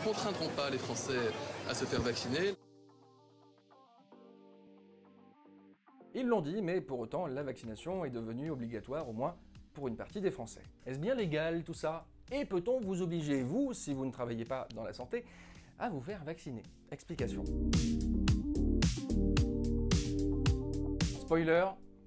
contraindrons pas les Français à se faire vacciner. Ils l'ont dit, mais pour autant, la vaccination est devenue obligatoire, au moins pour une partie des Français. Est-ce bien légal tout ça? Et peut-on vous obliger, vous, si vous ne travaillez pas dans la santé, à vous faire vacciner? Explication. Spoiler,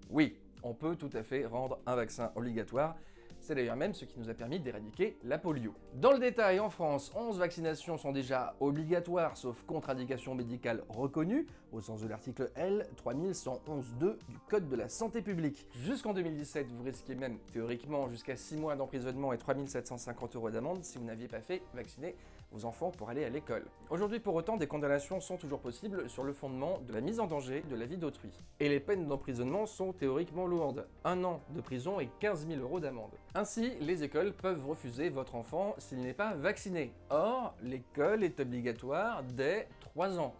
oui, on peut tout à fait rendre un vaccin obligatoire. C'est d'ailleurs même ce qui nous a permis d'éradiquer la polio. Dans le détail, en France, 11 vaccinations sont déjà obligatoires, sauf contre-indication médicale reconnue, au sens de l'article L 3111-2 du Code de la santé publique. Jusqu'en 2017, vous risquiez même, théoriquement, jusqu'à 6 mois d'emprisonnement et 3 750 € d'amende si vous n'aviez pas fait vacciner vos enfants pour aller à l'école. Aujourd'hui, pour autant, des condamnations sont toujours possibles sur le fondement de la mise en danger de la vie d'autrui. Et les peines d'emprisonnement sont théoriquement lourdes. 1 an de prison et 15 000 € d'amende. Ainsi, les écoles peuvent refuser votre enfant s'il n'est pas vacciné. Or, l'école est obligatoire dès 3 ans.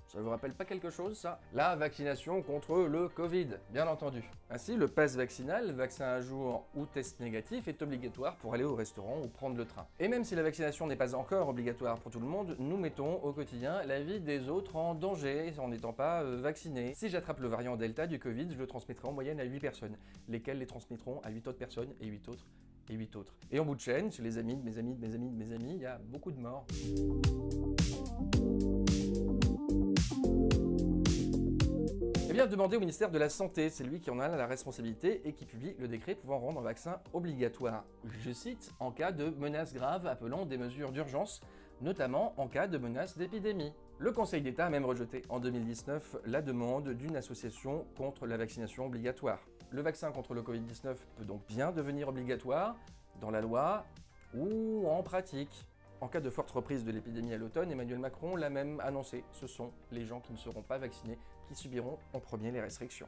Ça vous rappelle pas quelque chose, ça? La vaccination contre le Covid, bien entendu. Ainsi, le pass vaccinal, vaccin à jour ou test négatif, est obligatoire pour aller au restaurant ou prendre le train. Et même si la vaccination n'est pas encore obligatoire pour tout le monde, nous mettons au quotidien la vie des autres en danger en n'étant pas vaccinés. Si j'attrape le variant Delta du Covid, je le transmettrai en moyenne à 8 personnes, lesquelles les transmettront à 8 autres personnes, et 8 autres, et 8 autres. Et en bout de chaîne, chez les amis de mes amis, de mes amis, de mes amis, il y a beaucoup de morts. Eh bien, demandez au ministère de la Santé, c'est lui qui en a la responsabilité et qui publie le décret pouvant rendre un vaccin obligatoire. Je cite, en cas de menaces graves appelant des mesures d'urgence, notamment en cas de menace d'épidémie. Le Conseil d'État a même rejeté en 2019 la demande d'une association contre la vaccination obligatoire. Le vaccin contre le Covid-19 peut donc bien devenir obligatoire, dans la loi ou en pratique. En cas de forte reprise de l'épidémie à l'automne, Emmanuel Macron l'a même annoncé, ce sont les gens qui ne seront pas vaccinés qui subiront en premier les restrictions.